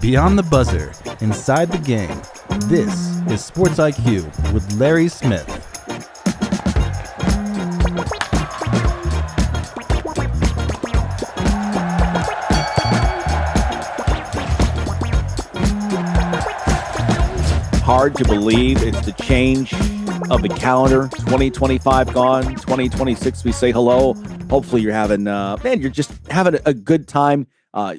Beyond the buzzer, inside the game, this is Sports IQ with Larry Smith. Hard to believe it's the change of the calendar. 2025 gone, 2026 we say hello. Hopefully you're having, you're just having a good time.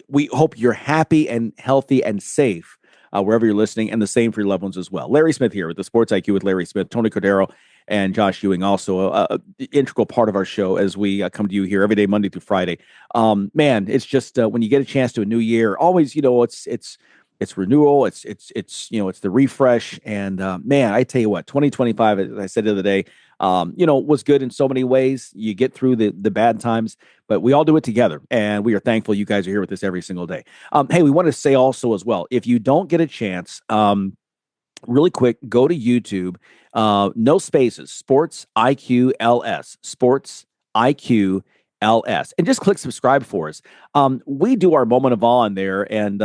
We hope you're happy and healthy and safe wherever you're listening, and the same for your loved ones as well. Larry Smith here with the Sports IQ with Larry Smith, Tony Cordaro, and Josh Ewing, also an integral part of our show as we come to you here every day, Monday through Friday. It's just when you get a chance to a new year, always, it's renewal, it's the refresh, and I tell you what, 2025, as I said the other day, was good in so many ways. You get through the bad times, but we all do it together, and we are thankful you guys are here with us every single day. Hey, we want to say also as well, if you don't get a chance, really quick, go to YouTube, no spaces, Sports IQ LS, Sports IQ LS, and just click subscribe for us. We do our moment of awe in there, and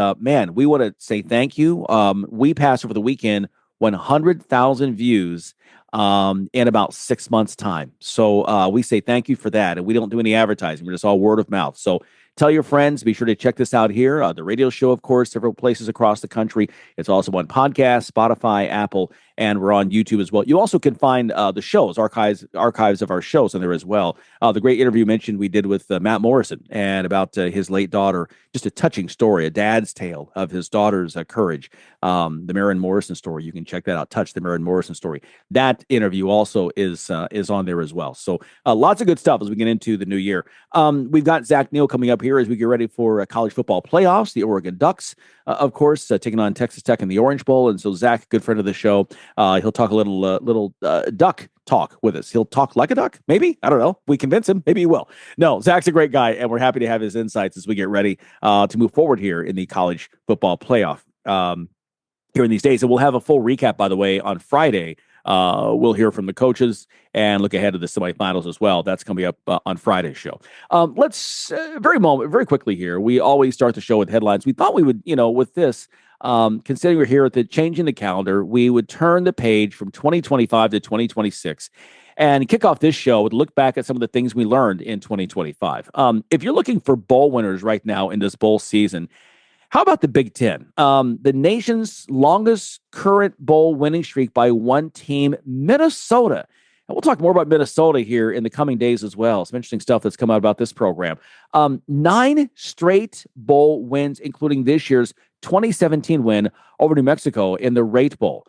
we want to say thank you. We passed over the weekend 100,000 views in about 6 months' time. So we say thank you for that, and we don't do any advertising. We're just all word of mouth. So tell your friends. Be sure to check this out here. The radio show, of course, several places across the country. It's also on podcast, Spotify, Apple, and we're on YouTube as well. You also can find the shows, archives of our shows on there as well. The great interview mentioned we did with Matt Morrison and about his late daughter. Just a touching story, a dad's tale of his daughter's courage. The Maren Morrison story. You can check that out. Touch the Maren Morrison story. That interview also is on there as well. So lots of good stuff as we get into the new year. We've got Zach Neel coming up here as we get ready for college football playoffs. The Oregon Ducks, of course, taking on Texas Tech in the Orange Bowl. And so Zach, good friend of the show, he'll talk a little duck talk with us. He'll talk like a duck, maybe. I don't know. We convince him. Maybe he will. No, Zach's a great guy, and we're happy to have his insights as we get ready to move forward here in the college football playoff here in these days. And we'll have a full recap, by the way, on Friday. We'll hear from the coaches and look ahead to the semifinals as well. That's coming up on Friday's show. Let's very quickly here. We always start the show with headlines. We thought we would, with this, considering we're here at the changing the calendar, we would turn the page from 2025 to 2026 and kick off this show with a look back at some of the things we learned in 2025. If you're looking for bowl winners right now in this bowl season, how about the Big Ten? The nation's longest current bowl winning streak by one team, Minnesota. And we'll talk more about Minnesota here in the coming days as well. Some interesting stuff that's come out about this program. 9 straight bowl wins, including this year's 2017 win over New Mexico in the Rate Bowl.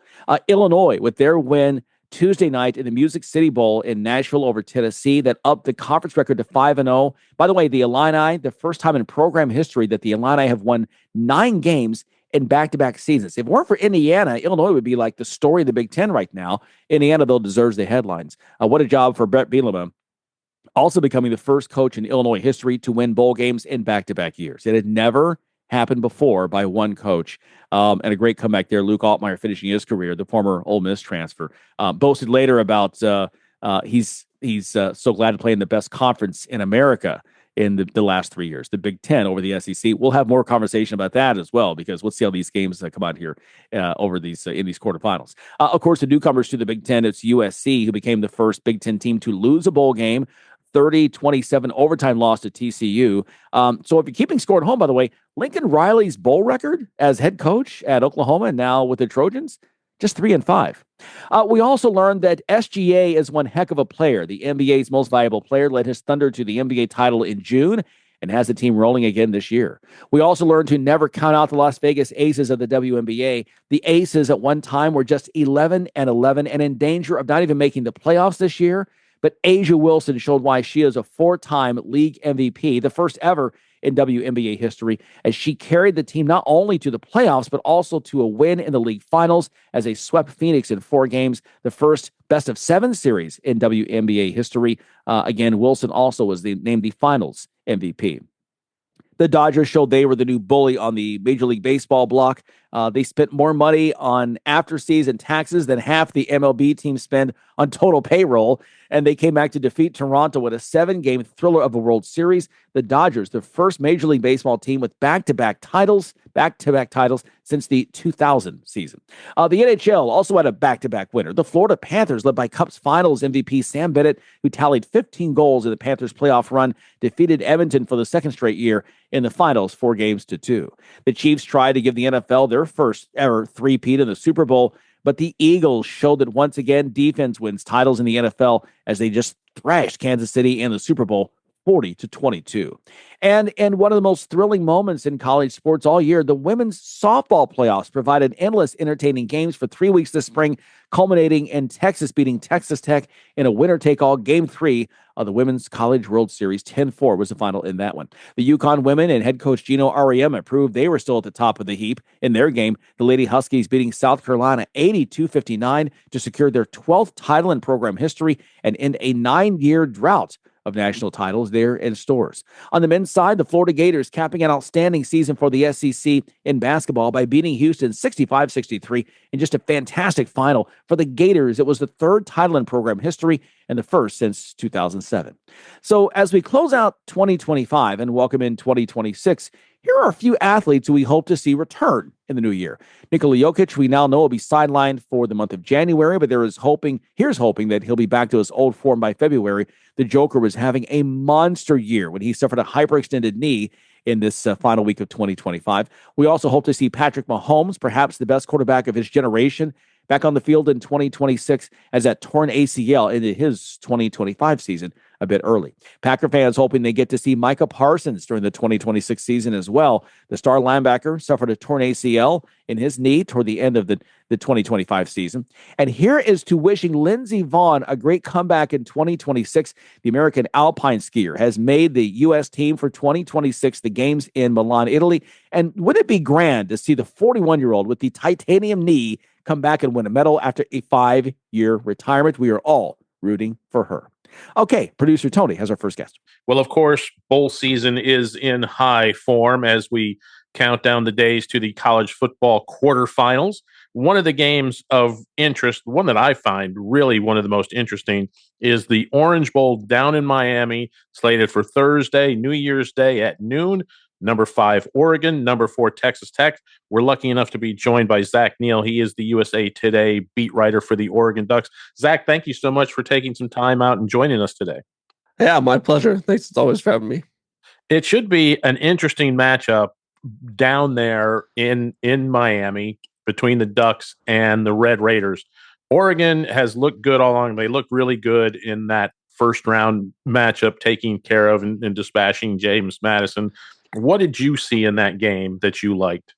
Illinois, with their win Tuesday night in the Music City Bowl in Nashville over Tennessee, that upped the conference record to 5-0. By the way, the Illini, the first time in program history that the Illini have won 9 games in back-to-back seasons. If it weren't for Indiana, Illinois would be like the story of the Big Ten right now. Indiana, though, deserves the headlines. What a job for Brett Bielema, also becoming the first coach in Illinois history to win bowl games in back-to-back years. It had never happened before by one coach, and a great comeback there. Luke Altmaier finishing his career, the former Ole Miss transfer, boasted later about he's so glad to play in the best conference in America in the last 3 years, the Big Ten over the SEC. We'll have more conversation about that as well, because let's see how these games come out here over these in these quarterfinals. Of course, the newcomers to the Big Ten, it's USC, who became the first Big Ten team to lose a bowl game. 30-27 overtime loss to TCU. So if you're keeping score at home, by the way, Lincoln Riley's bowl record as head coach at Oklahoma and now with the Trojans, just 3-5. We also learned that SGA is one heck of a player. The NBA's most valuable player led his Thunder to the NBA title in June and has the team rolling again this year. We also learned to never count out the Las Vegas Aces of the WNBA. The Aces at one time were just 11-11 and in danger of not even making the playoffs this year. But Asia Wilson showed why she is a 4-time league MVP, the first ever in WNBA history, as she carried the team not only to the playoffs, but also to a win in the league finals as they swept Phoenix in 4 games, the first best-of-7 series in WNBA history. Again, Wilson also was named the finals MVP. The Dodgers showed they were the new bully on the Major League Baseball block. They spent more money on after-season taxes than half the MLB team spend on total payroll, and they came back to defeat Toronto with a 7-game thriller of a World Series. The Dodgers, the first Major League Baseball team with back-to-back titles since the 2000 season. The NHL also had a back-to-back winner. The Florida Panthers, led by Cup's Finals MVP Sam Bennett, who tallied 15 goals in the Panthers' playoff run, defeated Edmonton for the second straight year in the finals, 4-2. The Chiefs tried to give the NFL their first ever three-peat in the Super Bowl, but the Eagles showed that once again, defense wins titles in the NFL as they just thrashed Kansas City in the Super Bowl 40-22. And one of the most thrilling moments in college sports all year, the women's softball playoffs provided endless entertaining games for 3 weeks this spring, culminating in Texas beating Texas Tech in a winner-take-all Game 3 of the Women's College World Series. 10-4 was the final in that one. The UConn women and head coach Gino Auriemma proved they were still at the top of the heap in their game. The Lady Huskies beating South Carolina 82-59 to secure their 12th title in program history and end a 9-year drought of national titles there in stores. On the men's side, the Florida Gators capping an outstanding season for the SEC in basketball by beating Houston 65-63 in just a fantastic final. For the Gators, it was the third title in program history and the first since 2007. So as we close out 2025 and welcome in 2026, here are a few athletes who we hope to see return in the new year. Nikola Jokić, we now know, will be sidelined for the month of January, but here's hoping that he'll be back to his old form by February. The Joker was having a monster year when he suffered a hyperextended knee in this final week of 2025. We also hope to see Patrick Mahomes, perhaps the best quarterback of his generation, back on the field in 2026 as that torn ACL into his 2025 season a bit early. Packer fans hoping they get to see Micah Parsons during the 2026 season as well. The star linebacker suffered a torn ACL in his knee toward the end of the 2025 season. And here is to wishing Lindsey Vonn a great comeback in 2026. The American alpine skier has made the U.S. team for 2026, the games in Milan, Italy. And wouldn't it be grand to see the 41-year-old with the titanium knee come back and win a medal after a 5-year retirement? We are all rooting for her. Okay, producer Tony has our first guest. Well, of course, bowl season is in high form as we count down the days to the college football quarterfinals. One of the games of interest, the one that I find really one of the most interesting, is the Orange Bowl down in Miami, slated for Thursday, New Year's Day at noon. Number 5, Oregon. Number 4, Texas Tech. We're lucky enough to be joined by Zach Neel. He is the USA Today beat writer for the Oregon Ducks. Zach, thank you so much for taking some time out and joining us today. Yeah, my pleasure. Thanks. It's always for having me. It should be an interesting matchup down there in Miami between the Ducks and the Red Raiders. Oregon has looked good all along. They looked really good in that first round matchup, taking care of and dispatching James Madison. What did you see in that game that you liked?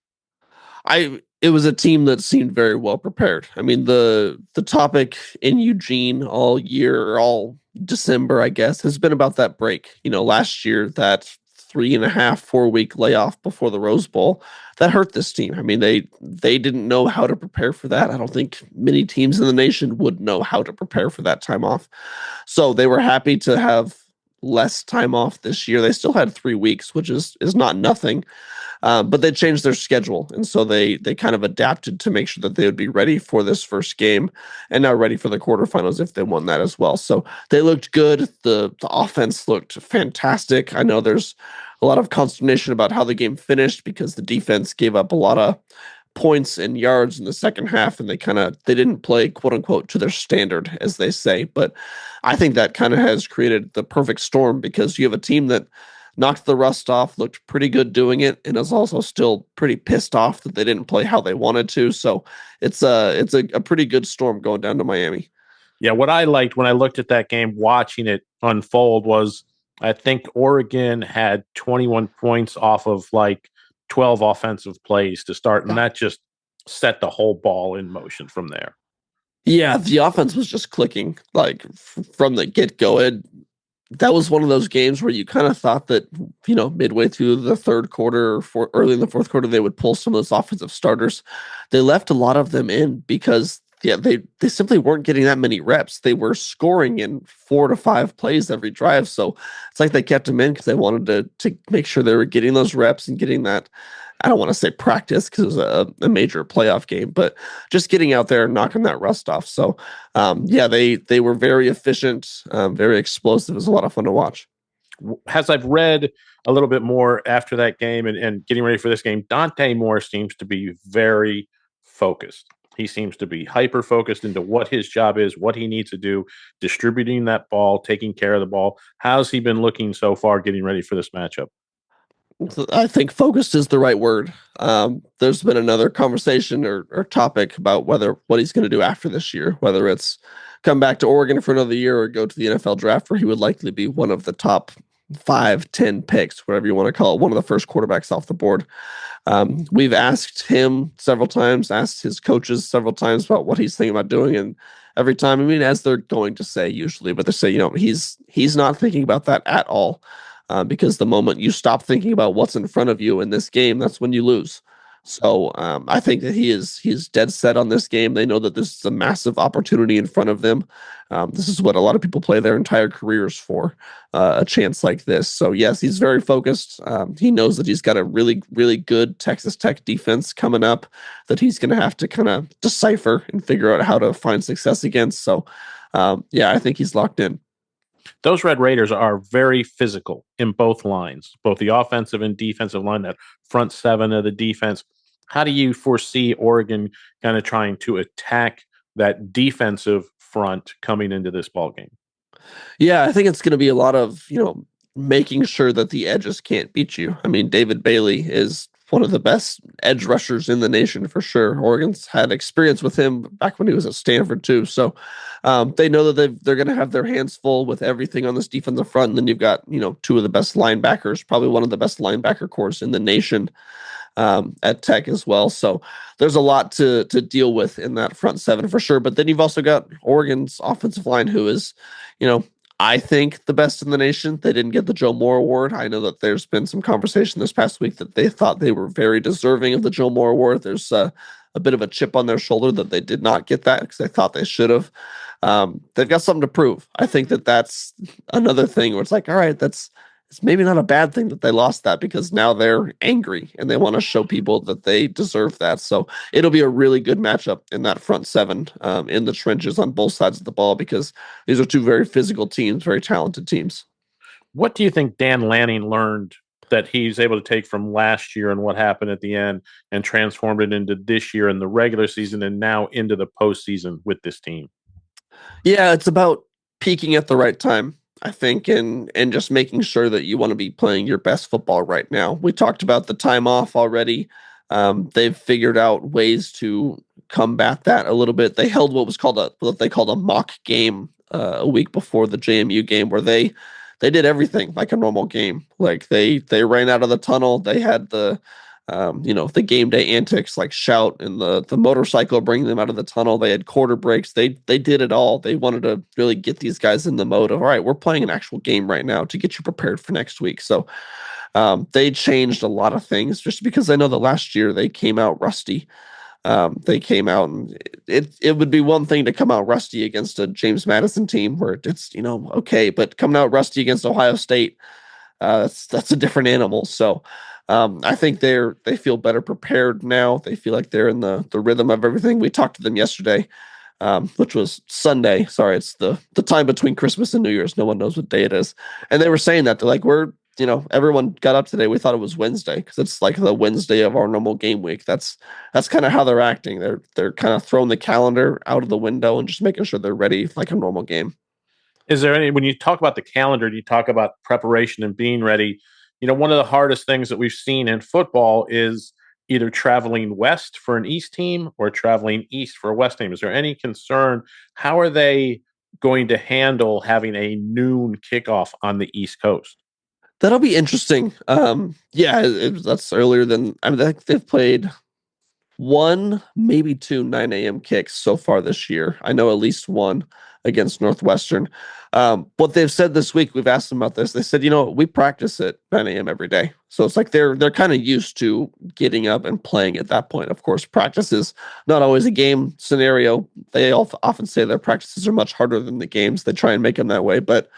It was a team that seemed very well prepared. I mean, the topic in Eugene all year, all December, I guess, has been about that break. You know, last year, that 3.5, 4-week layoff before the Rose Bowl, that hurt this team. I mean, they didn't know how to prepare for that. I don't think many teams in the nation would know how to prepare for that time off. So they were happy to have less time off this year. They still had 3 weeks, which is not nothing. But they changed their schedule. And so they kind of adapted to make sure that they would be ready for this first game and now ready for the quarterfinals if they won that as well. So they looked good. The offense looked fantastic. I know there's a lot of consternation about how the game finished because the defense gave up a lot of points and yards in the second half, and they didn't play quote unquote to their standard, as they say. But I think that kind of has created the perfect storm because you have a team that knocked the rust off, looked pretty good doing it, and is also still pretty pissed off that they didn't play how they wanted to. So it's a pretty good storm going down to Miami. Yeah, what I liked when I looked at that game, watching it unfold, was I think Oregon had 21 points off of like 12 offensive plays to start, and that just set the whole ball in motion from there. Yeah, the offense was just clicking like from the get-go. That was one of those games where you kind of thought that, you know, midway through the third quarter or early in the fourth quarter, they would pull some of those offensive starters. They left a lot of them in because they simply weren't getting that many reps. They were scoring in 4 to 5 plays every drive. So it's like they kept them in because they wanted to make sure they were getting those reps and getting that I don't want to say practice because it was a major playoff game, but just getting out there and knocking that rust off. So, yeah, they were very efficient, very explosive. It was a lot of fun to watch. As I've read a little bit more after that game and getting ready for this game, Dante Moore seems to be very focused. He seems to be hyper focused into what his job is, what he needs to do, distributing that ball, taking care of the ball. How's he been looking so far getting ready for this matchup? I think focused is the right word. There's been another conversation or topic about what he's going to do after this year, whether it's come back to Oregon for another year or go to the NFL draft, where he would likely be one of the top 5-10 picks, whatever you want to call it, one of the first quarterbacks off the board. We've asked him several times, asked his coaches several times about what he's thinking about doing, and every time, I mean, as they're going to say usually, but they say, he's not thinking about that at all. Because the moment you stop thinking about what's in front of you in this game, that's when you lose. So I think that he's dead set on this game. They know that this is a massive opportunity in front of them. This is what a lot of people play their entire careers for, a chance like this. So yes, he's very focused. He knows that he's got a really, really good Texas Tech defense coming up that he's going to have to kind of decipher and figure out how to find success against. So yeah, I think he's locked in. Those Red Raiders are very physical in both lines, both the offensive and defensive line, that front seven of the defense. How do you foresee Oregon kind of trying to attack that defensive front coming into this ball game? Yeah, I think it's going to be a lot of, making sure that the edges can't beat you. I mean, David Bailey is one of the best edge rushers in the nation for sure. Oregon's had experience with him back when he was at Stanford too. So they know that they're going to have their hands full with everything on this defensive front. And then you've got, two of the best linebackers, probably one of the best linebacker corps in the nation at Tech as well. So there's a lot to deal with in that front seven for sure. But then you've also got Oregon's offensive line, who is, I think the best in the nation. They didn't get the Joe Moore Award. I know that there's been some conversation this past week that they thought they were very deserving of the Joe Moore Award. There's a bit of a chip on their shoulder that they did not get that because they thought they should have. They've got something to prove. I think that that's another thing where it's like, all right, it's maybe not a bad thing that they lost that, because now they're angry and they want to show people that they deserve that. So it'll be a really good matchup in that front seven in the trenches on both sides of the ball, because these are two very physical teams, very talented teams. What do you think Dan Lanning learned that he's able to take from last year and what happened at the end and transformed it into this year in the regular season and now into the postseason with this team? Yeah, it's about peaking at the right time, I think, and just making sure that you want to be playing your best football right now. We talked about the time off already. They've figured out ways to combat that a little bit. They held what they called a mock game a week before the JMU game, where they did everything like a normal game. Like they ran out of the tunnel. They had the game day antics, like shout and the motorcycle bringing them out of the tunnel. They had quarter breaks. They did it all. They wanted to really get these guys in the mode of, all right, we're playing an actual game right now to get you prepared for next week. So they changed a lot of things just because I know that last year they came out rusty. They came out, and it would be one thing to come out rusty against a James Madison team where it's, okay, but coming out rusty against Ohio State, that's a different animal. So I think they feel better prepared now. They feel like they're in the rhythm of everything. We talked to them yesterday, which was Sunday. Sorry, it's the time between Christmas and New Year's. No one knows what day it is. And they were saying that they're like, everyone got up today. We thought it was Wednesday because it's like the Wednesday of our normal game week. That's kind of how they're acting. They're kind of throwing the calendar out of the window and just making sure they're ready like a normal game. Is there when you talk about the calendar, do you talk about preparation and being ready? One of the hardest things that we've seen in football is either traveling west for an East team or traveling east for a West team. Is there any concern? How are they going to handle having a noon kickoff on the East Coast? That'll be interesting. That's earlier than, they've played one, maybe two 9 a.m. kicks so far this year. I know at least one against Northwestern. What they've said this week, we've asked them about this. They said, we practice at 9 a.m. every day. So it's like they're kind of used to getting up and playing at that point. Of course, practice is not always a game scenario. They often say their practices are much harder than the games. They try and make them that way, but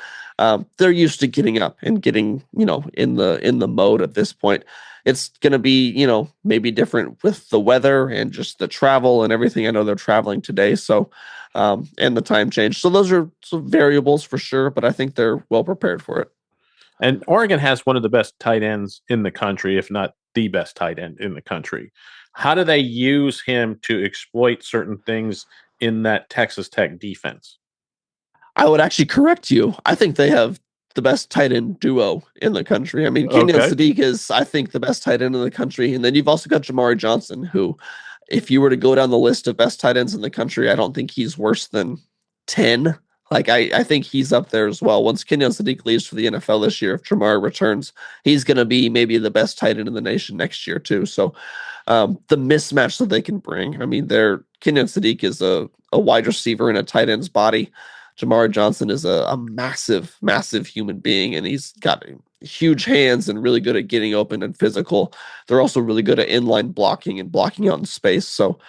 they're used to getting up and getting, in the mode at this point. it's going to be, maybe different with the weather and just the travel and everything. I know they're traveling today, so and the time change. So those are some variables for sure, but I think they're well prepared for it. And Oregon has one of the best tight ends in the country, if not the best tight end in the country. How do they use him to exploit certain things in that Texas Tech defense? I would actually correct you. I think they have the best tight end duo in the country. I mean, Kenyon Okay. Sadiq is, I think, the best tight end in the country. And then you've also got Jamari Johnson, who, if you were to go down the list of best tight ends in the country, I don't think he's worse than 10. Like, I think he's up there as well. Once Kenyon Sadiq leaves for the NFL this year, if Jamar returns, he's going to be maybe the best tight end in the nation next year, too. So the mismatch that they can bring, I mean, Kenyon Sadiq is a wide receiver in a tight end's body. Jamar Johnson is a massive, massive human being, and he's got huge hands and really good at getting open and physical. They're also really good at inline blocking and blocking out in space. So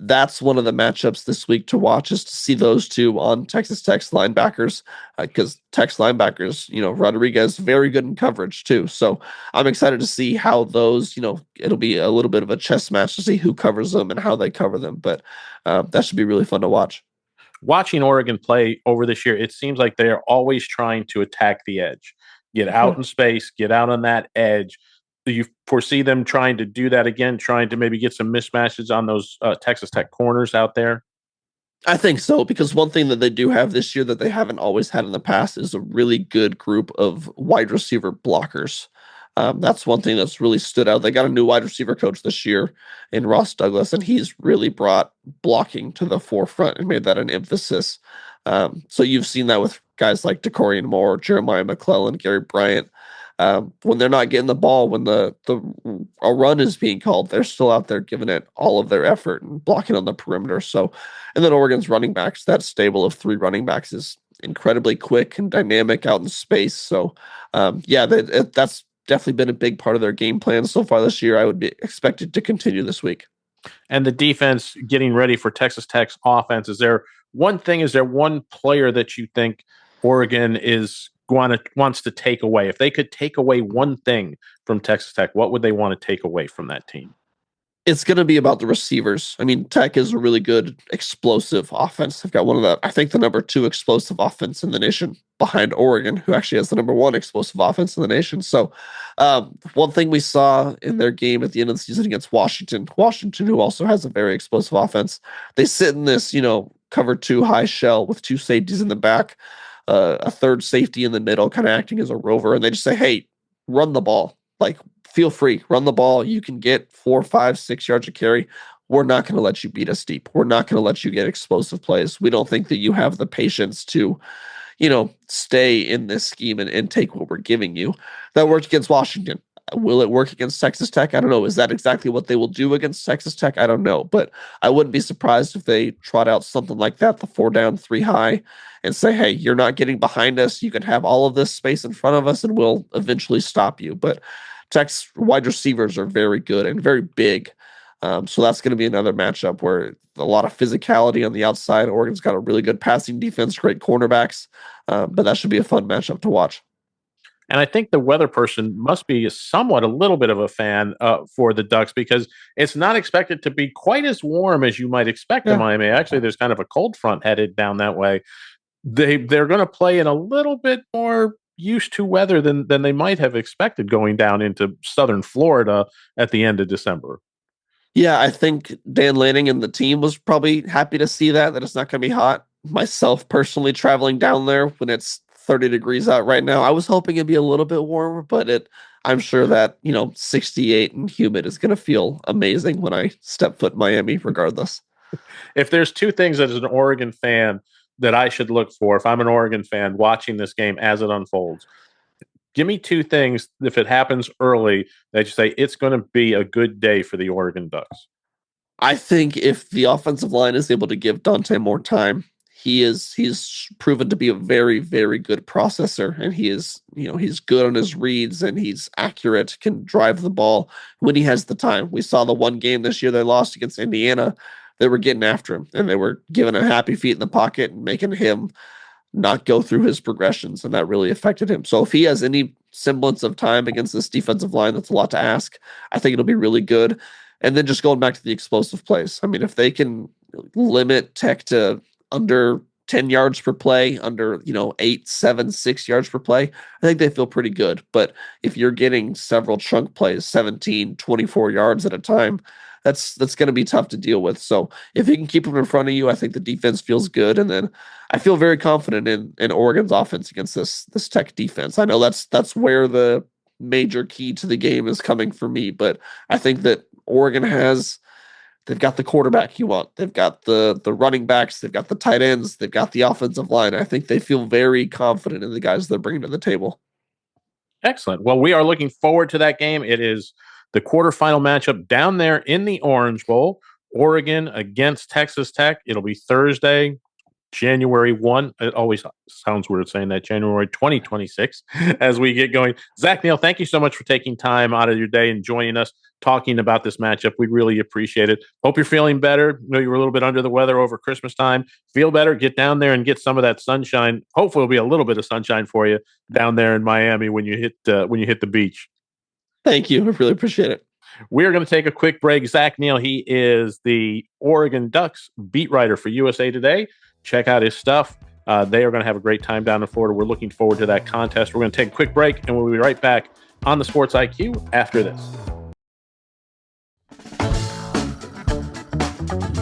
that's one of the matchups this week to watch, is to see those two on Texas Tech's linebackers, because Tech's linebackers, Rodriguez, very good in coverage too. So I'm excited to see how those, it'll be a little bit of a chess match to see who covers them and how they cover them. But that should be really fun to watch. Watching Oregon play over this year, it seems like they are always trying to attack the edge, get out in space, get out on that edge. Do you foresee them trying to do that again, trying to maybe get some mismatches on those Texas Tech corners out there? I think so, because one thing that they do have this year that they haven't always had in the past is a really good group of wide receiver blockers. That's one thing that's really stood out. They got a new wide receiver coach this year in Ross Douglas, and he's really brought blocking to the forefront and made that an emphasis. So you've seen that with guys like Decorian Moore, Jeremiah McClellan, Gary Bryant. When they're not getting the ball, when a run is being called, they're still out there giving it all of their effort and blocking on the perimeter. So, and then Oregon's running backs, that stable of 3 running backs is incredibly quick and dynamic out in space. So, that's definitely been a big part of their game plan so far this year. I would be expected to continue this week. And the defense getting ready for Texas Tech's offense. Is there one player that you think Oregon wants to take away? If they could take away one thing from Texas Tech, what would they want to take away from that team? It's going to be about the receivers. I mean, Tech is a really good explosive offense. They've got the number 2 explosive offense in the nation, behind Oregon, who actually has the number 1 explosive offense in the nation. So one thing we saw in their game at the end of the season against Washington, who also has a very explosive offense, they sit in this, cover 2 high shell with 2 safeties in the back, a third safety in the middle, kind of acting as a rover. And they just say, hey, run the ball. Like, feel free, run the ball. You can get 4, 5, 6 yards of carry. We're not going to let you beat us deep. We're not going to let you get explosive plays. We don't think that you have the patience to, stay in this scheme and take what we're giving you. That worked against Washington. Will it work against Texas Tech? I don't know. Is that exactly what they will do against Texas Tech? I don't know. But I wouldn't be surprised if they trot out something like that, the 4 down, 3 high, and say, hey, you're not getting behind us. You can have all of this space in front of us, and we'll eventually stop you. But Tech's wide receivers are very good and very big. So that's going to be another matchup where a lot of physicality on the outside. Oregon's got a really good passing defense, great cornerbacks. But that should be a fun matchup to watch. And I think the weather person must be somewhat a little bit of a fan for the Ducks, because it's not expected to be quite as warm as you might expect in Miami. Actually, there's kind of a cold front headed down that way. They're going to play in a little bit more used to weather than they might have expected going down into southern Florida at the end of December. Yeah, I think Dan Lanning and the team was probably happy to see that it's not going to be hot. Myself personally, traveling down there when it's 30 degrees out right now, I was hoping it'd be a little bit warmer, but I'm sure that, 68 and humid is going to feel amazing when I step foot in Miami regardless. If there's 2 things as an Oregon fan that I should look for, if I'm an Oregon fan watching this game as it unfolds, give me 2 things, if it happens early, that you say it's going to be a good day for the Oregon Ducks. I think if the offensive line is able to give Dante more time, he's proven to be a very, very good processor, and he's good on his reads, and he's accurate, can drive the ball when he has the time. We saw the one game this year they lost against Indiana. They were getting after him, and they were giving a happy feet in the pocket and making him not go through his progressions, and that really affected him. So if he has any semblance of time against this defensive line, that's a lot to ask. I think it'll be really good. And then just going back to the explosive plays. I mean, if they can limit Tech to under 10 yards per play, under 8, 7, 6 yards per play, I think they feel pretty good. But if you're getting several chunk plays, 17, 24 yards at a time, that's going to be tough to deal with. So if you can keep them in front of you, I think the defense feels good. And then I feel very confident in Oregon's offense against this Tech defense. I know that's where the major key to the game is coming for me, but I think that Oregon they've got the quarterback you want. They've got the running backs. They've got the tight ends. They've got the offensive line. I think they feel very confident in the guys they're bringing to the table. Excellent. Well, we are looking forward to that game. It is the quarterfinal matchup down there in the Orange Bowl, Oregon against Texas Tech. It'll be Thursday, January 1. It always sounds weird saying that, January 2026, as we get going. Zach Neel, thank you so much for taking time out of your day and joining us, talking about this matchup. We really appreciate it. Hope you're feeling better. I know you were a little bit under the weather over Christmas time. Feel better. Get down there and get some of that sunshine. Hopefully, it'll be a little bit of sunshine for you down there in Miami when you hit the beach. Thank you. I really appreciate it. We're going to take a quick break. Zach Neel, he is the Oregon Ducks beat writer for USA Today. Check out his stuff. They are going to have a great time down in Florida. We're looking forward to that contest. We're going to take a quick break, and we'll be right back on the Sports IQ after this.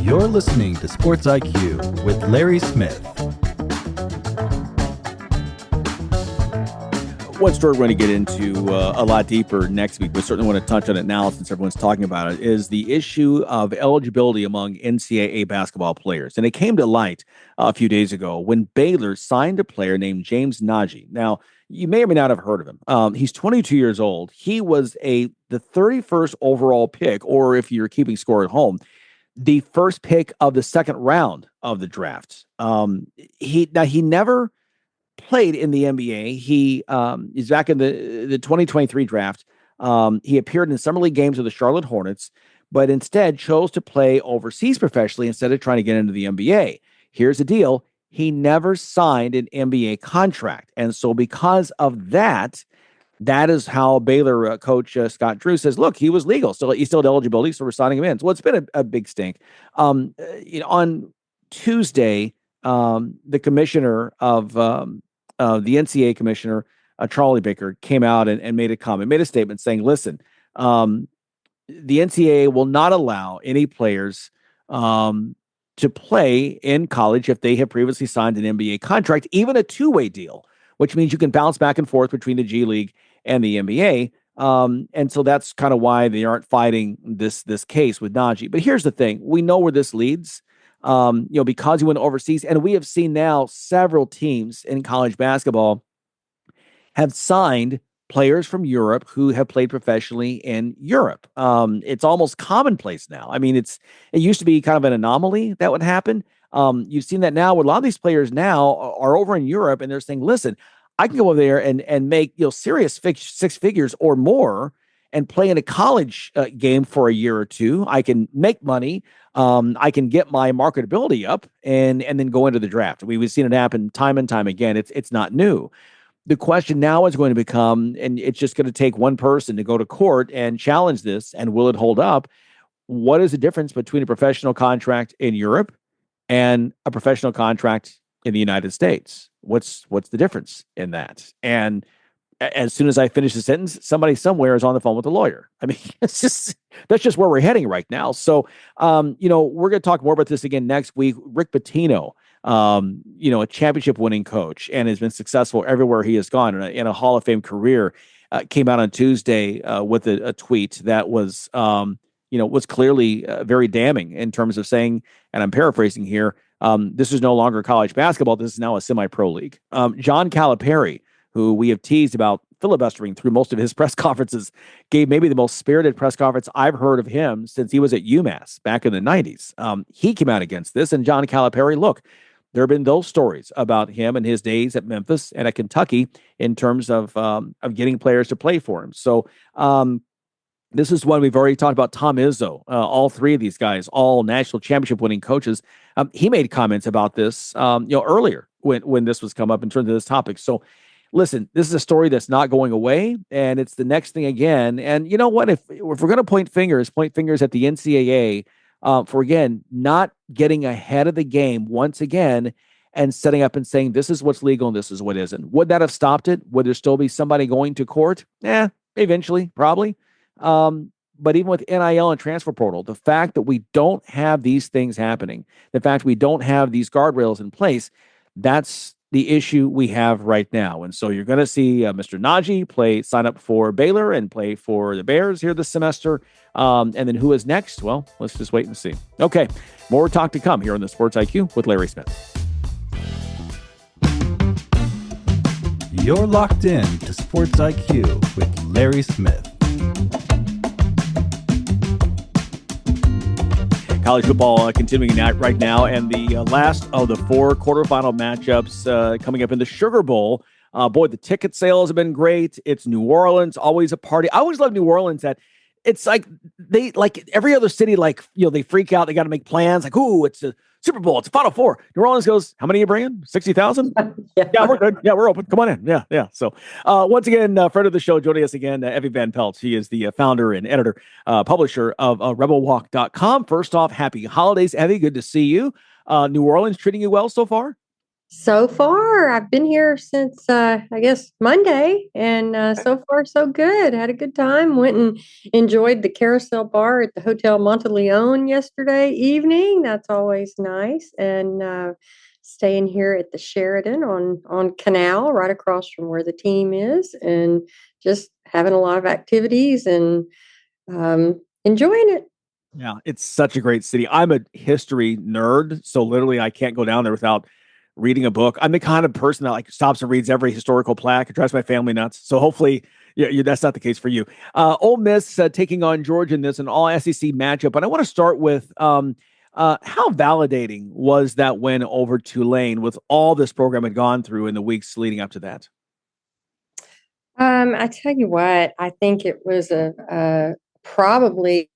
You're listening to Sports IQ with Larry Smith. One story we're going to get into a lot deeper next week, but certainly want to touch on it now since everyone's talking about it, is the issue of eligibility among NCAA basketball players. And it came to light a few days ago when Baylor signed a player named James Nagy. Now, you may or may not have heard of him. He's 22 years old. He was the 31st overall pick, or if you're keeping score at home, the first pick of the second round of the draft. He never played in the NBA. He is back in the 2023 draft. He appeared in summer league games with the Charlotte Hornets, but instead chose to play overseas professionally instead of trying to get into the NBA. Here's the deal. He never signed an NBA contract. And so because of that, that is how Baylor coach Scott Drew says, look, he was legal. He still had eligibility, so we're signing him in. So it's been a big stink. On Tuesday, the commissioner of the NCAA commissioner, Charlie Baker, came out and made a statement saying, listen, the NCAA will not allow any players to play in college if they have previously signed an NBA contract, even a two-way deal, which means you can bounce back and forth between the G League and the NBA. And so that's kind of why they aren't fighting this case with Najee. But here's the thing. We know where this leads. Because he went overseas, and we have seen now several teams in college basketball have signed players from Europe who have played professionally in Europe. It's almost commonplace now. I mean, it used to be kind of an anomaly that would happen. You've seen that now where a lot of these players now are over in Europe, and they're saying, listen, I can go over there and make serious six figures or more and play in a college game for a year or two. I can make money. I can get my marketability up and then go into the draft. We've seen it happen time and time again. It's not new. The question now is going to become, and it's just going to take one person to go to court and challenge this, and will it hold up? What is the difference between a professional contract in Europe and a professional contract in the United States? What's the difference in that? And as soon as I finish the sentence, somebody somewhere is on the phone with a lawyer. I mean, that's just where we're heading right now. So, we're going to talk more about this again next week. Rick Pitino, a championship winning coach and has been successful everywhere he has gone in a Hall of Fame career, came out on Tuesday with a tweet that was clearly very damning in terms of saying, and I'm paraphrasing here, this is no longer college basketball. This is now a semi-pro league. John Calipari, who we have teased about filibustering through most of his press conferences, gave maybe the most spirited press conference I've heard of him since he was at UMass back in the 90s. He came out against this, and John Calipari, look, there have been those stories about him and his days at Memphis and at Kentucky in terms of getting players to play for him. So this is one we've already talked about. Tom Izzo, all three of these guys, all national championship winning coaches. He made comments about this, earlier when this was come up in terms of this topic. So listen, this is a story that's not going away, and it's the next thing again. And you know what? If we're going to point fingers at the NCAA for, again, not getting ahead of the game once again and setting up and saying this is what's legal and this is what isn't. Would that have stopped it? Would there still be somebody going to court? Eventually, probably. But even with NIL and transfer portal, the fact that we don't have these things happening, the fact we don't have these guardrails in place, that's the issue we have right now. And so you're going to see Mr. Najee sign up for Baylor and play for the Bears here this semester. And then who is next? Well, let's just wait and see. Okay, more talk to come here on the Sports IQ with Larry Smith. You're locked in to Sports IQ with Larry Smith. College football continuing right now, and the last of the 4 quarterfinal matchups coming up in the Sugar Bowl. Boy, the ticket sales have been great. It's New Orleans, always a party. I always love New Orleans. That it's like they, like every other city, like, you know, they freak out. They got to make plans. Like, ooh, it's a Super Bowl. It's a Final Four. New Orleans goes, how many are you bringing? 60,000? Yeah, we're good. Yeah, we're open. Come on in. Yeah. So once again, friend of the show, joining us again, Evie Van Pelt. He is the founder and editor, publisher of rebelwalk.com. First off, happy holidays, Evie. Good to see you. New Orleans treating you well so far? So far, I've been here since, I guess, Monday, and so far, so good. Had a good time. Went and enjoyed the Carousel Bar at the Hotel Monteleone yesterday evening. That's always nice. And staying here at the Sheraton on Canal, right across from where the team is, and just having a lot of activities and enjoying it. Yeah, it's such a great city. I'm a history nerd, so literally I can't go down there without reading a book. I'm the kind of person that like stops and reads every historical plaque. It drives my family nuts. So hopefully that's not the case for you. Ole Miss taking on Georgia in this, an all SEC matchup. But I want to start with how validating was that win over Tulane with all this program had gone through in the weeks leading up to that? I tell you what, I think it was probably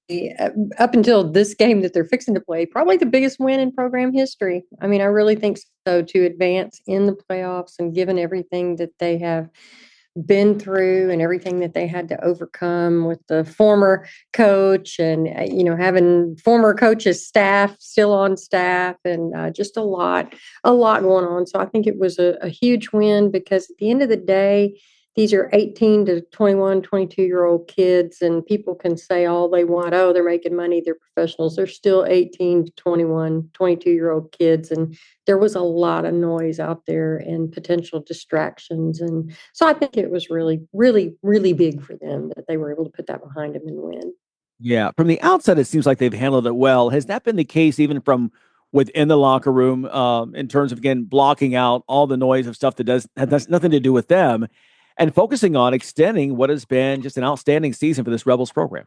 up until this game that they're fixing to play, probably the biggest win in program history. I mean, I really think so, to advance in the playoffs and given everything that they have been through and everything that they had to overcome with the former coach and, having former coaches staff still on staff and just a lot going on. So I think it was a huge win because at the end of the day, these are 18 to 21, 22-year-old kids, and people can say all they want. Oh, they're making money. They're professionals. They're still 18 to 21, 22-year-old kids. And there was a lot of noise out there and potential distractions. And so I think it was really, really, really big for them that they were able to put that behind them and win. Yeah. From the outside, it seems like they've handled it well. Has that been the case even from within the locker room in terms of, again, blocking out all the noise of stuff that has nothing to do with them and focusing on extending what has been just an outstanding season for this Rebels program?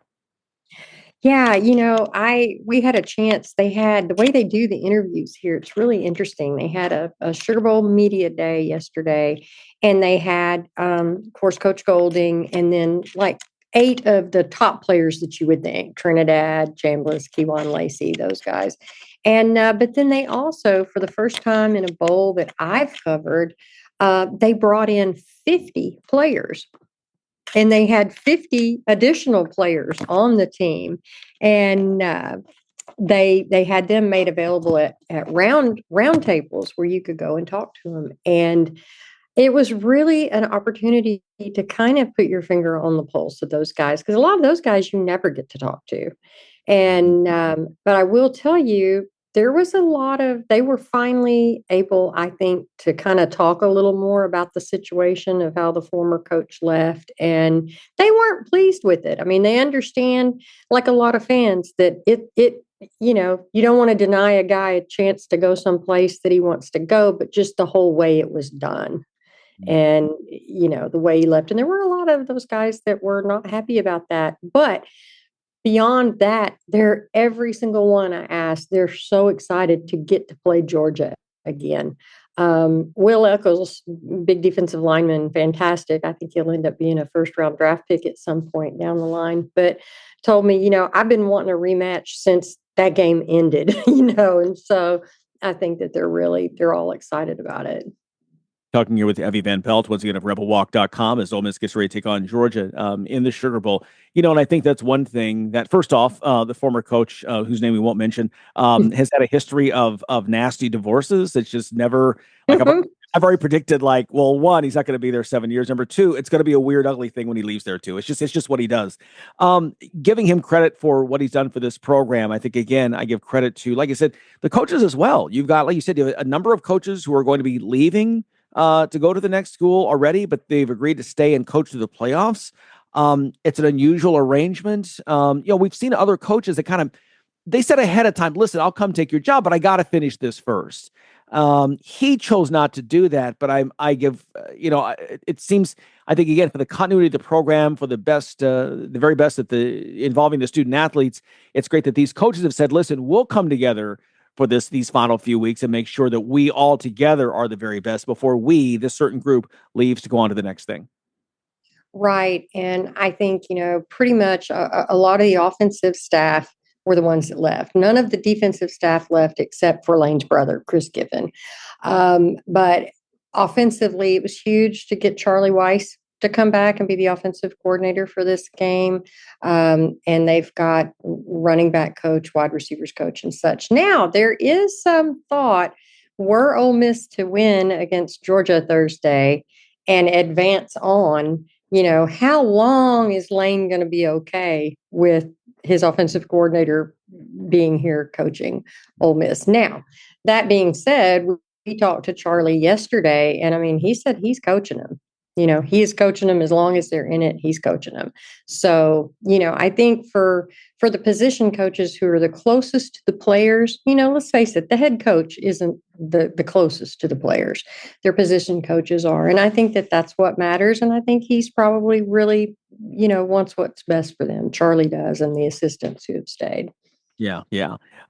Yeah, we had a chance. They had the way they do the interviews here. It's really interesting. They had a Sugar Bowl media day yesterday, and they had, of course, Coach Golding, and then like 8 of the top players that you would think: Trinidad, Chambliss, Kewan Lacey, those guys. And but then they also, for the first time in a bowl that I've covered, they brought in 50 players. And they had 50 additional players on the team, and they had them made available at round tables where you could go and talk to them. And it was really an opportunity to kind of put your finger on the pulse of those guys, because a lot of those guys you never get to talk to. And but I will tell you, there was they were finally able, I think, to kind of talk a little more about the situation of how the former coach left, and they weren't pleased with it. I mean, they understand, like a lot of fans, that you don't want to deny a guy a chance to go someplace that he wants to go, but just the whole way it was done. And, the way he left. And there were a lot of those guys that were not happy about that. But beyond that, every single one I asked, they're so excited to get to play Georgia again. Will Eccles, big defensive lineman, fantastic. I think he'll end up being a first-round draft pick at some point down the line. But told me, I've been wanting a rematch since that game ended, and so I think that they're all excited about it. Talking here with Evie Van Pelt, once again of rebelwalk.com, as Ole Miss gets ready to take on Georgia in the Sugar Bowl. And I think that's one thing that, first off, the former coach, whose name we won't mention, has had a history of nasty divorces. It's just never, like, I've already predicted, like, well, one, he's not going to be there 7 years. Number two, it's going to be a weird, ugly thing when he leaves there too. It's just what he does. Giving him credit for what he's done for this program, I think, again, I give credit to, like I said, the coaches as well. You've got, like you said, you have a number of coaches who are going to be leaving to go to the next school already, but they've agreed to stay and coach through the playoffs. It's an unusual arrangement. We've seen other coaches that they said ahead of time, listen, I'll come take your job, but I got to finish this first. He chose not to do that, but I give, it seems, I think, again, for the continuity of the program, for the best, the very best involving the student athletes, it's great that these coaches have said, listen, we'll come together for these final few weeks and make sure that we all together are the very best before this certain group, leaves to go on to the next thing. Right. And I think, pretty much a lot of the offensive staff were the ones that left. None of the defensive staff left except for Lane's brother, Chris Giffen. But offensively, it was huge to get Charlie Weiss to come back and be the offensive coordinator for this game. And they've got running back coach, wide receivers coach, and such. Now, there is some thought, were Ole Miss to win against Georgia Thursday and advance on, how long is Lane going to be okay with his offensive coordinator being here coaching Ole Miss? Now, that being said, we talked to Charlie yesterday, and he said he's coaching them. He is coaching them as long as they're in it. He's coaching them. So, I think for the position coaches who are the closest to the players, let's face it, the head coach isn't the closest to the players. Their position coaches are. And I think that that's what matters. And I think he's probably really, wants what's best for them. Charlie does, and the assistants who have stayed. Yeah.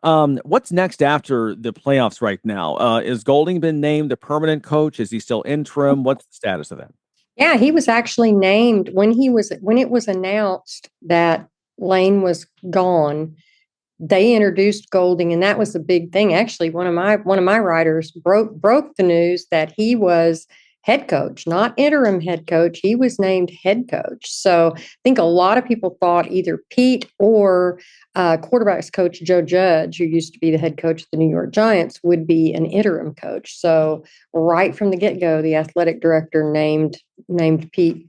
What's next after the playoffs right now? Is Golding been named the permanent coach? Is he still interim? What's the status of that? Yeah, he was actually named when it was announced that Lane was gone. They introduced Golding, and that was the big thing. Actually, one of my writers broke the news that he was head coach, not interim head coach. He was named head coach. So I think a lot of people thought either Pete or quarterbacks coach Joe Judge, who used to be the head coach of the New York Giants, would be an interim coach. So right from the get-go, the athletic director named Pete,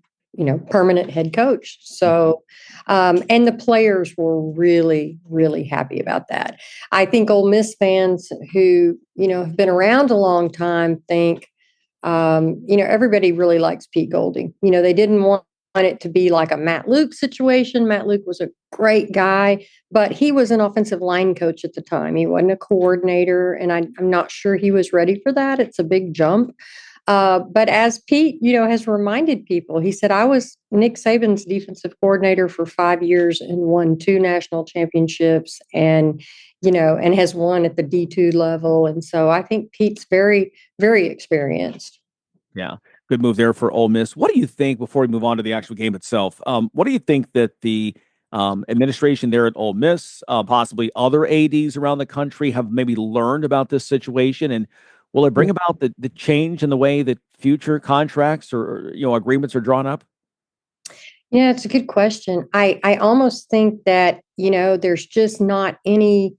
permanent head coach. So, and the players were really, really happy about that. I think Ole Miss fans who, have been around a long time think, everybody really likes Pete Golding. They didn't want it to be like a Matt Luke situation. Matt Luke was a great guy, but he was an offensive line coach at the time. He wasn't a coordinator, and I'm not sure he was ready for that. It's a big jump. But as Pete, has reminded people, he said, I was Nick Saban's defensive coordinator for 5 years and won 2 national championships and has won at the D2 level. And so I think Pete's very, very experienced. Yeah. Good move there for Ole Miss. What do you think, before we move on to the actual game itself, what do you think that the administration there at Ole Miss, possibly other ADs around the country, have maybe learned about this situation? And will it bring about the change in the way that future contracts or agreements are drawn up? Yeah, it's a good question. I almost think that, there's just not any,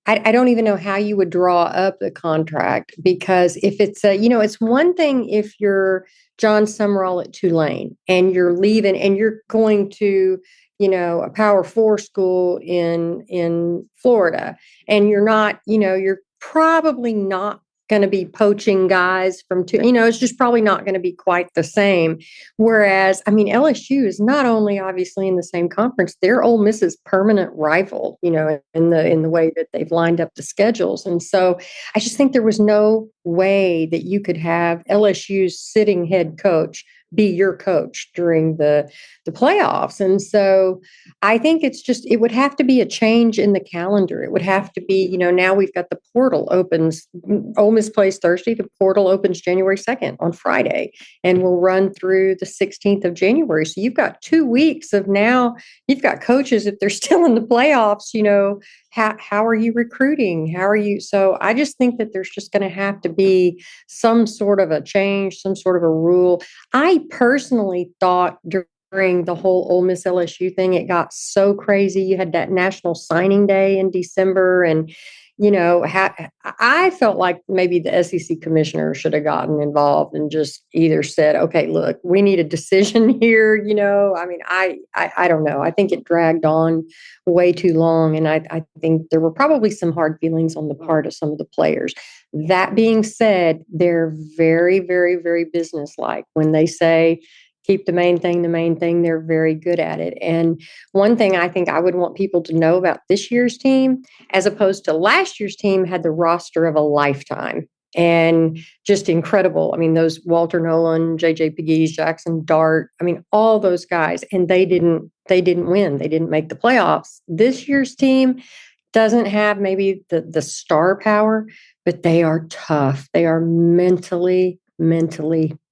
I don't even know how you would draw up the contract, because if it's it's one thing if you're John Summerall at Tulane and you're leaving and you're going to, a Power 4 school in Florida, and you're not, you're probably not going to be poaching guys from it's just probably not going to be quite the same. Whereas, LSU is not only obviously in the same conference, they're Ole Miss's permanent rival, in the way that they've lined up the schedules. And so I just think there was no way that you could have LSU's sitting head coach be your coach during the playoffs. And so I think it would have to be a change in the calendar. It would have to be, now we've got the portal opens, Ole Miss plays Thursday, the portal opens January 2nd on Friday, and will run through the 16th of January. So you've got 2 weeks of now, you've got coaches, if they're still in the playoffs, how are you recruiting? How are you? So I just think that there's just going to have to be some sort of a change, some sort of a rule. I personally thought during the whole Ole Miss LSU thing, it got so crazy. You had that National Signing Day in December, and I felt like maybe the SEC commissioner should have gotten involved and just either said, "Okay, look, we need a decision here." I mean, I don't know. I think it dragged on way too long, and I think there were probably some hard feelings on the part of some of the players. That being said, they're very, very, very businesslike. When they say keep the main thing, they're very good at it. And one thing I think I would want people to know about this year's team, as opposed to last year's team, had the roster of a lifetime and just incredible. I mean, those Walter Nolan, JJ Pegues, Jackson Dart, I mean, all those guys, and they didn't win. They didn't make the playoffs. This year's team doesn't have maybe the star power, but they are tough. They are mentally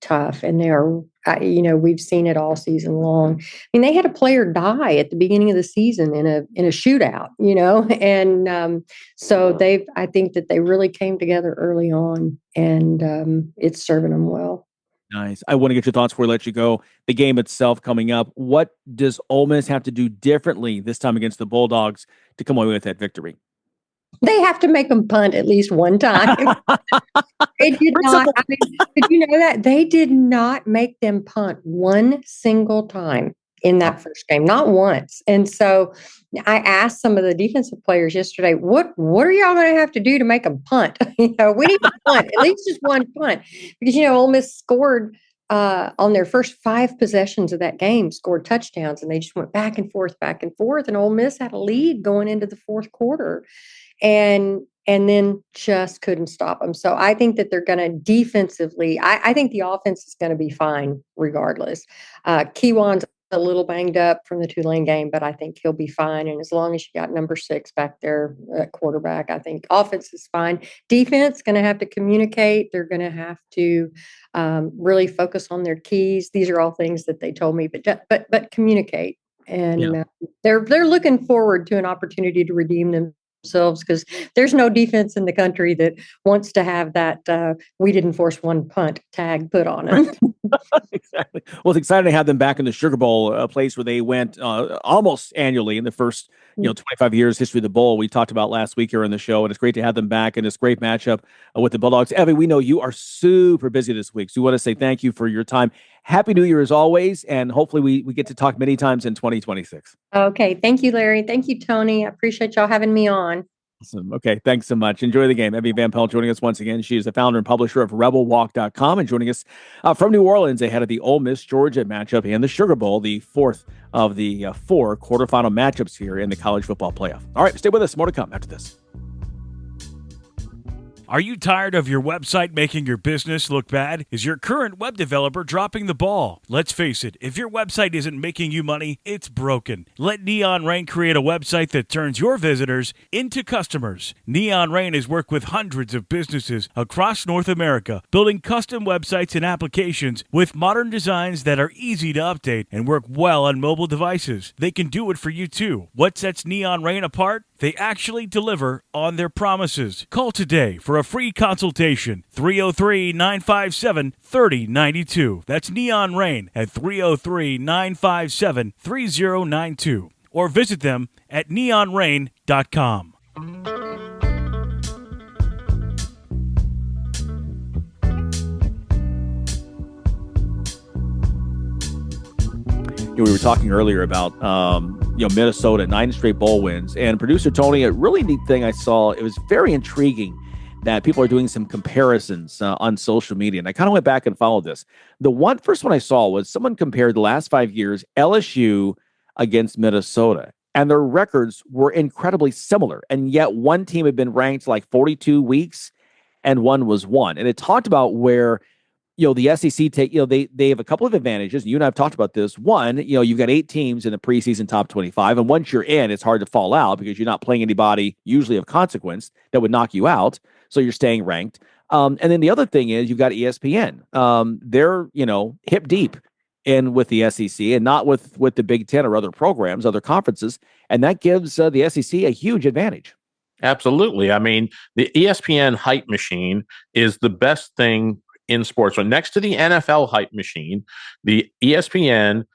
tough, and they are, we've seen it all season long. I mean, they had a player die at the beginning of the season in a shootout, and so I think that they really came together early on, and it's serving them well. Nice. I want to get your thoughts before we let you go. The game itself coming up. What does Ole Miss have to do differently this time against the Bulldogs to come away with that victory? They have to make them punt at least one time. They did not. I mean, did you know that? They did not make them punt one single time in that first game, not once. And so I asked some of the defensive players yesterday, what are y'all going to have to do to make them punt? We need to punt, at least just one punt. Because, Ole Miss scored on their first 5 possessions of that game, scored touchdowns, and they just went back and forth. And Ole Miss had a lead going into the fourth quarter. And then just couldn't stop them. So I think that they're going to defensively, I think the offense is going to be fine regardless. Keywan's a little banged up from the Tulane game, but I think he'll be fine. And as long as you got number 6 back there at quarterback, I think offense is fine. Defense going to have to communicate. They're going to have to really focus on their keys. These are all things that they told me, but communicate. And they're looking forward to an opportunity to redeem themselves, because there's no defense in the country that wants to have that we didn't force one punt tag put on them. Exactly. Well, it's exciting to have them back in the Sugar Bowl, a place where they went almost annually in the first 25 years history of the bowl. We talked about last week here on the show, and it's great to have them back in this great matchup with the Bulldogs. Evie, we know you are super busy this week, so we want to say thank you for your time. Happy New Year as always, and hopefully we get to talk many times in 2026. Okay. Thank you, Larry. Thank you, Tony. I appreciate y'all having me on. Awesome. Okay, thanks so much. Enjoy the game. Evie Van Pelt joining us once again. She is the founder and publisher of RebelWalk.com and joining us from New Orleans ahead of the Ole Miss Georgia matchup and the Sugar Bowl, the 4th of the 4 quarterfinal matchups here in the college football playoff. All right, stay with us. More to come after this. Are you tired of your website making your business look bad? Is your current web developer dropping the ball? Let's face it, if your website isn't making you money, it's broken. Let Neon Rain create a website that turns your visitors into customers. Neon Rain has worked with hundreds of businesses across North America, building custom websites and applications with modern designs that are easy to update and work well on mobile devices. They can do it for you too. What sets Neon Rain apart? They actually deliver on their promises. Call today for a free consultation. 303-957-3092. That's Neon Rain at 303-957-3092. Or visit them at neonrain.com. We were talking earlier about Minnesota, 9 straight bowl wins, and producer Tony, a really neat thing I saw. It was very intriguing that people are doing some comparisons on social media, and I kind of went back and followed this. The first one I saw was someone compared the last 5 years LSU against Minnesota, and their records were incredibly similar, and yet one team had been ranked like 42 weeks, and one was 1. And it talked about where the SEC they have a couple of advantages. You and I have talked about this. One, you've got 8 teams in the preseason top 25. And once you're in, it's hard to fall out because you're not playing anybody usually of consequence that would knock you out. So you're staying ranked. And then the other thing is you've got ESPN. They're, hip deep in with the SEC and not with the Big Ten or other programs, other conferences. And that gives the SEC a huge advantage. Absolutely. I mean, the ESPN hype machine is the best thing in sports. So next to the NFL hype machine, the ESPN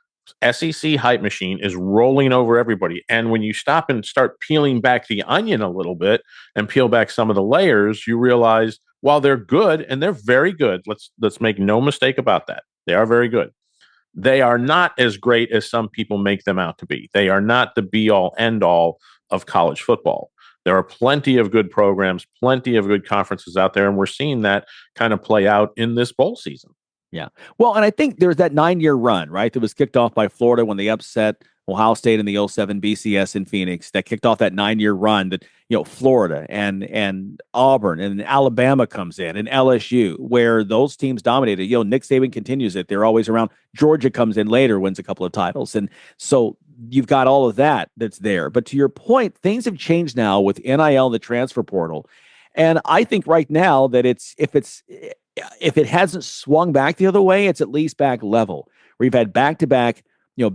SEC hype machine is rolling over everybody. And when you stop and start peeling back the onion a little bit and peel back some of the layers, you realize while they're good, and they're very good, let's make no mistake about that. They are very good. They are not as great as some people make them out to be. They are not the be all end all of college football. There are plenty of good programs, plenty of good conferences out there, and we're seeing that kind of play out in this bowl season. Yeah. Well, and I think there's that 9-year run, right, that was kicked off by Florida when they upset Ohio State in the 07 BCS in Phoenix. That kicked off that 9-year run that, Florida and Auburn and Alabama comes in and LSU, where those teams dominated. Nick Saban continues it. They're always around. Georgia comes in later, wins a couple of titles. And so you've got all of that's there. But to your point, things have changed now with NIL and the transfer portal. And I think right now that if it hasn't swung back the other way, it's at least back level. We've had back-to-back,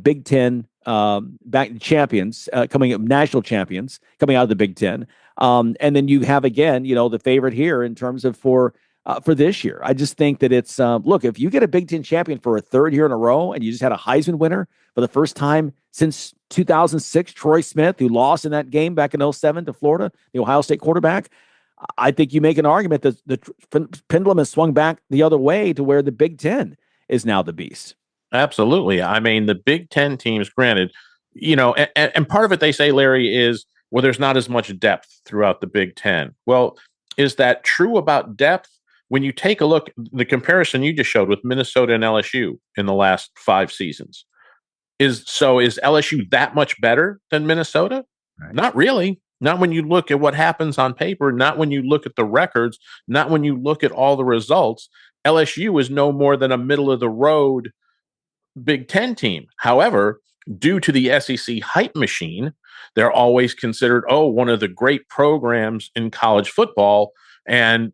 Big Ten back champions national champions coming out of the Big Ten, and then you have again, the favorite here in terms of for this year. I just think that it's look, if you get a Big Ten champion for a third year in a row, and you just had a Heisman winner for the first time since 2006, Troy Smith, who lost in that game back in 07 to Florida, the Ohio State quarterback. I think you make an argument that the pendulum has swung back the other way to where the Big Ten is now the beast. Absolutely. I mean, the Big Ten teams, granted, and part of it they say, Larry, is, well, there's not as much depth throughout the Big Ten. Well, is that true about depth? When you take a look, the comparison you just showed with Minnesota and LSU in the last 5 seasons, is LSU that much better than Minnesota? Right. Not really. Not when you look at what happens on paper, not when you look at the records, not when you look at all the results. LSU is no more than a middle of the road Big Ten team. However, due to the SEC hype machine, they're always considered, one of the great programs in college football. And,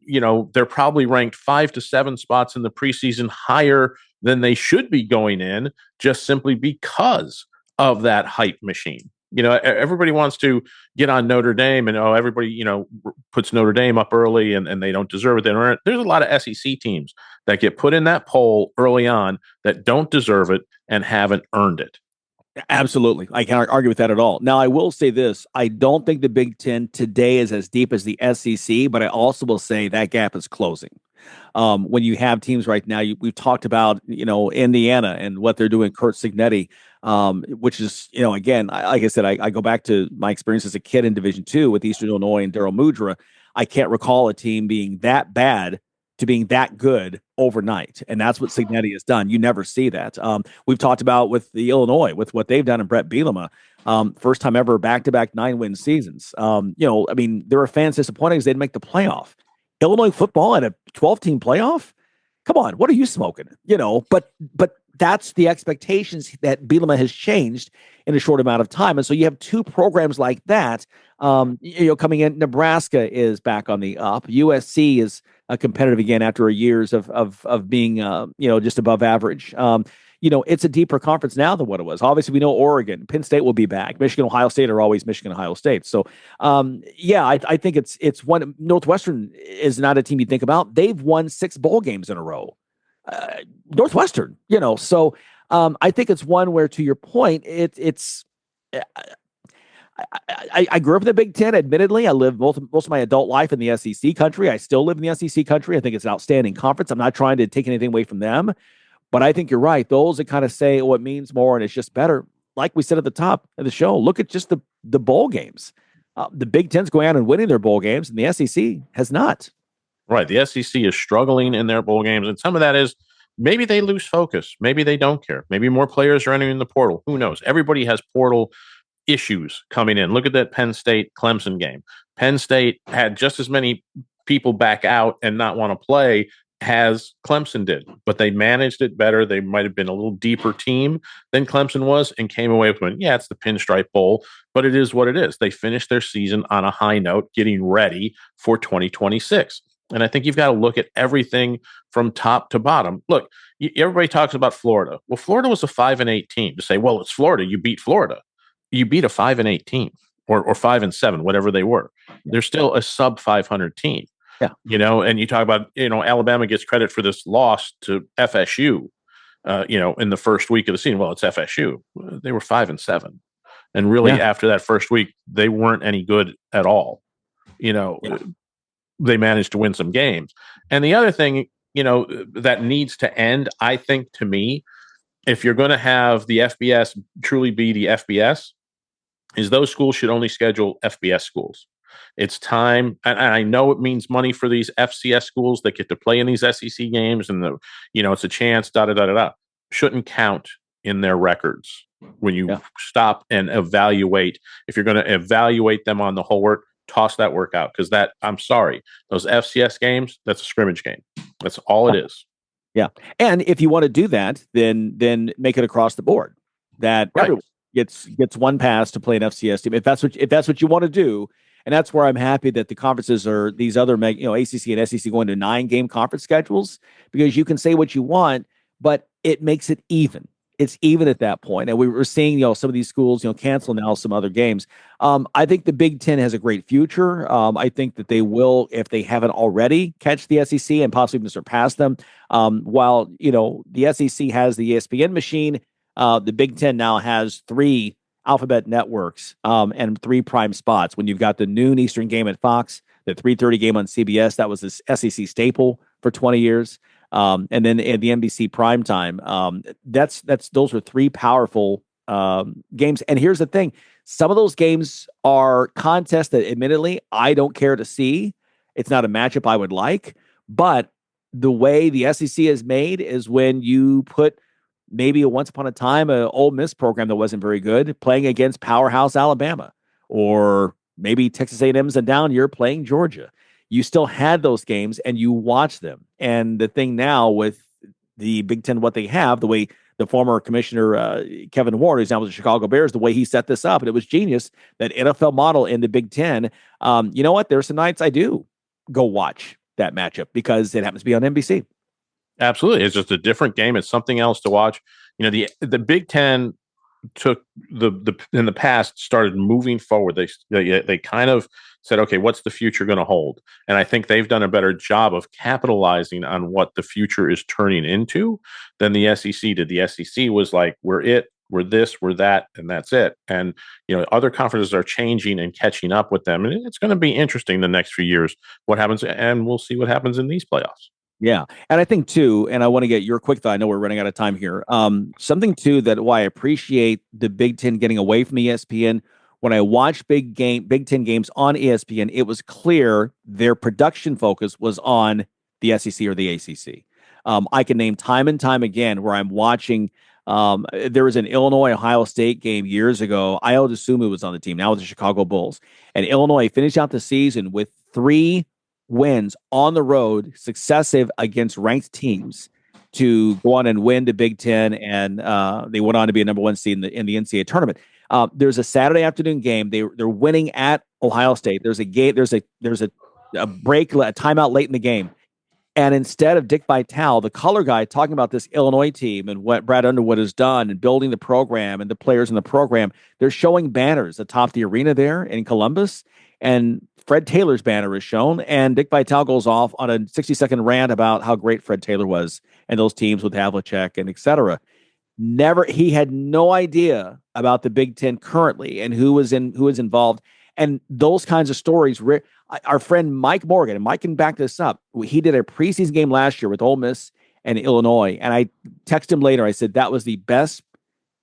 they're probably ranked 5 to 7 spots in the preseason higher than they should be going in, just simply because of that hype machine. Everybody wants to get on Notre Dame and, everybody, puts Notre Dame up early and they don't deserve it. There's a lot of SEC teams that get put in that poll early on that don't deserve it and haven't earned it. Absolutely. I can't argue with that at all. Now, I will say this. I don't think the Big Ten today is as deep as the SEC, but I also will say that gap is closing. When you have teams right now, we've talked about, Indiana and what they're doing, Curt Cignetti, which is, again, like I said, I go back to my experience as a kid in Division II with Eastern Illinois and Daryl Mudra. I can't recall a team being that bad to being that good overnight. And that's what Cignetti has done. You never see that. We've talked about with the Illinois, with what they've done in Brett Bielema, first time ever back-to-back 9-win seasons. There were fans disappointed because they didn't make the playoff. Illinois football at a 12-team playoff? Come on, what are you smoking? But that's the expectations that Bielema has changed in a short amount of time. And so you have 2 programs like that, coming in. Nebraska is back on the up. USC is competitive again after years of being, just above average. It's a deeper conference now than what it was. Obviously, we know Oregon, Penn State will be back. Michigan, Ohio State are always Michigan, Ohio State. So, I think it's one. Northwestern is not a team you think about. They've won 6 bowl games in a row. Northwestern, so I think it's one where, to your point, it's. I grew up in the Big Ten. Admittedly, I lived most of my adult life in the SEC country. I still live in the SEC country. I think it's an outstanding conference. I'm not trying to take anything away from them. But I think you're right. Those that kind of say, it means more and it's just better. Like we said at the top of the show, look at just the bowl games. The Big Ten's going out and winning their bowl games, and the SEC has not. Right. The SEC is struggling in their bowl games, and some of that is maybe they lose focus. Maybe they don't care. Maybe more players are entering the portal. Who knows? Everybody has portal issues coming in. Look at that Penn State Clemson game. Penn State had just as many people back out and not want to play as Clemson did, but they managed it better. They might have been a little deeper team than Clemson was and came away with it. Yeah, it's the Pinstripe Bowl, but it is what it is. They finished their season on a high note, getting ready for 2026. And I think you've got to look at everything from top to bottom. Look, everybody talks about Florida. Well, Florida was a 5-8 team. To say, well, it's Florida, you beat Florida. you beat a 5-8 team or 5-7, whatever they were. They're still a sub 500 team. Yeah. And you talk about, Alabama gets credit for this loss to FSU, in the first week of the season. Well, it's FSU. They were 5-7. And really after that first week, they weren't any good at all. They managed to win some games. And the other thing, that needs to end, I think, to me, if you're going to have the FBS truly be the FBS, is those schools should only schedule FBS schools. It's time, and I know it means money for these FCS schools that get to play in these SEC games, and it's a chance. Shouldn't count in their records when you stop and evaluate. If you're going to evaluate them on the whole work, toss that work out, because I'm sorry, those FCS games, that's a scrimmage game. That's all it is. Yeah, and if you want to do that, then make it across the board that everyone gets one pass to play an FCS team if that's what you want to do. And that's where I'm happy that the conferences are these other ACC and SEC going to 9-game conference schedules, because you can say what you want, but it makes it even. It's even at that point. And we were seeing, some of these schools, cancel now some other games. I think the Big Ten has a great future. I think that they will, if they haven't already, catch the SEC and possibly even surpass them. While, the SEC has the ESPN machine, the Big Ten now has 3 alphabet networks and 3 prime spots. When you've got the noon Eastern game at Fox, the 3:30 game on CBS, that was this SEC staple for 20 years. And then at the NBC primetime, those were 3 powerful games. And here's the thing. Some of those games are contests that admittedly I don't care to see. It's not a matchup I would like, but the way the SEC is made is when you put maybe once upon a time an Ole Miss program that wasn't very good playing against powerhouse Alabama, or maybe Texas A&M's a down year playing Georgia. You still had those games and you watch them. And the thing now with the Big Ten, what they have, the way the former commissioner, Kevin Warren, who's now with the Chicago Bears, the way he set this up, and it was genius, that NFL model in the Big Ten. You know what? There's some nights I do go watch that matchup because it happens to be on NBC. Absolutely. It's just a different game. It's something else to watch. The Big Ten took in the past started moving forward. They kind of said, okay, what's the future going to hold? And I think they've done a better job of capitalizing on what the future is turning into than the SEC did. The SEC was like, we're this, we're that, and that's it. And other conferences are changing and catching up with them, and it's going to be interesting the next few years what happens, and we'll see what happens in these playoffs. Yeah. And I think too, and I want to get your quick thought. I know we're running out of time here. Something too that why I appreciate the Big Ten getting away from ESPN. When I watched Big Ten games on ESPN, it was clear their production focus was on the SEC or the ACC. I can name time and time again where I'm watching. There was an Illinois-Ohio State game years ago. I would assume it was on the team. Now with the Chicago Bulls. And Illinois finished out the season with 3 wins on the road, successive against ranked teams, to go on and win the Big Ten, and they went on to be a number 1 seed in the NCAA tournament. There's a Saturday afternoon game. They're winning at Ohio State. There's a game. There's a break, a timeout late in the game, and instead of Dick Vitale, the color guy, talking about this Illinois team and what Brad Underwood has done and building the program and the players in the program, they're showing banners atop the arena there in Columbus. And Fred Taylor's banner is shown, and Dick Vitale goes off on a 60-second rant about how great Fred Taylor was and those teams with Havlicek and et cetera. He had no idea about the Big Ten currently and who was involved. And those kinds of stories, our friend Mike Morgan, and Mike can back this up. He did a preseason game last year with Ole Miss and Illinois. And I texted him later. I said, that was the best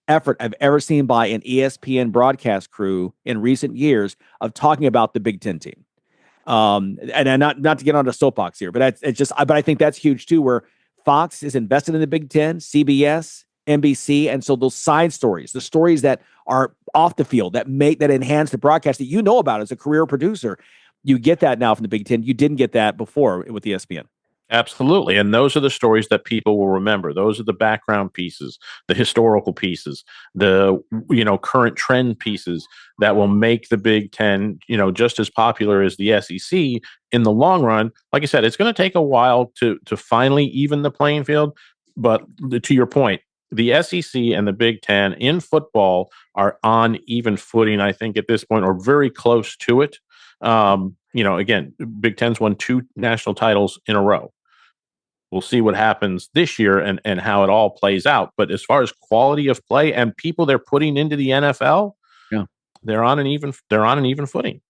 effort I've ever seen by an ESPN broadcast crew in recent years of talking about the Big Ten team. And not to get on a soapbox here, but I think that's huge too, where Fox is invested in the Big Ten, CBS, NBC. And so those side stories, the stories that are off the field, that enhance the broadcast that about as a career producer, you get that now from the Big Ten. You didn't get that before with ESPN. Absolutely. And those are the stories that people will remember. Those are the background pieces, the historical pieces, the current trend pieces that will make the Big Ten, just as popular as the SEC in the long run. Like I said, it's going to take a while to finally even the playing field. But to your point, the SEC and the Big Ten in football are on even footing, I think, at this point, or very close to it. Again, Big Ten's won 2 national titles in a row. We'll see what happens this year and how it all plays out. But as far as quality of play and people they're putting into the NFL, they're on an even footing.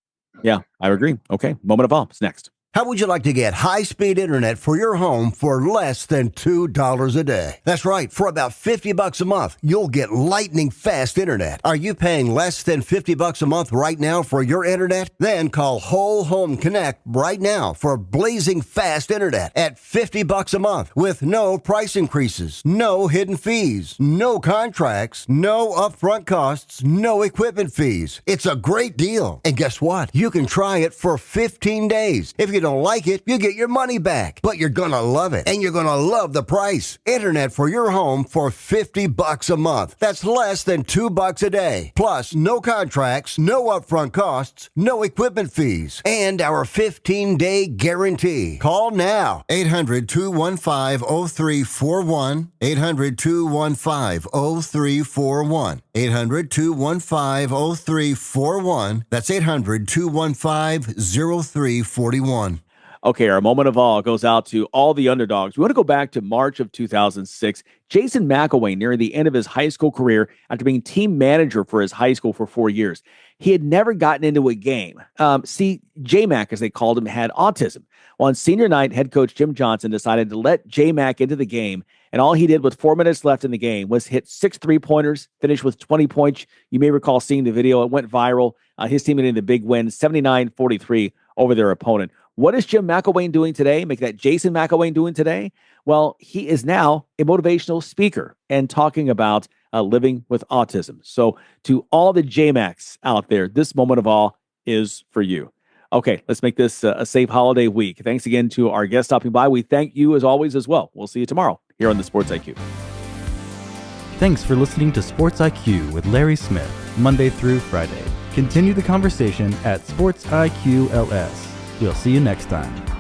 Yeah, I agree. Okay, moment of awe is next. How would you like to get high-speed internet for your home for less than $2 a day? That's right. For about $50 a month, you'll get lightning fast internet. Are you paying less than $50 a month right now for your internet? Then call Whole Home Connect right now for blazing fast internet at $50 a month with no price increases, no hidden fees, no contracts, no upfront costs, no equipment fees. It's a great deal. And guess what? You can try it for 15 days. If you don't like it, you get your money back. But you're gonna love it, and you're gonna love the price. Internet for your home for $50 a month. That's less than $2 a day. Plus, no contracts, no upfront costs, no equipment fees, and our 15-day guarantee. Call now. 800-215-0341. 800-215-0341. 800-215-0341. That's 800-215-0341. Okay, our moment of awe goes out to all the underdogs. We want to go back to March of 2006. Jason McElwain, nearing the end of his high school career after being team manager for his high school for 4 years. He had never gotten into a game. J-Mac, as they called him, had autism. Well, on senior night, head coach Jim Johnson decided to let J-Mac into the game, and all he did with 4 minutes left in the game was hit 6 3-pointers, finished with 20 points. You may recall seeing the video. It went viral. His team getting the big win, 79-43 over their opponent. What is Jim McElwain doing today? Make that Jason McElwain doing today? Well, he is now a motivational speaker and talking about living with autism. So to all the J-Macs out there, this moment of awe is for you. Okay, let's make this a safe holiday week. Thanks again to our guest stopping by. We thank you as always as well. We'll see you tomorrow here on the Sports IQ. Thanks for listening to Sports IQ with Larry Smith, Monday through Friday. Continue the conversation at Sports IQ LS. We'll see you next time.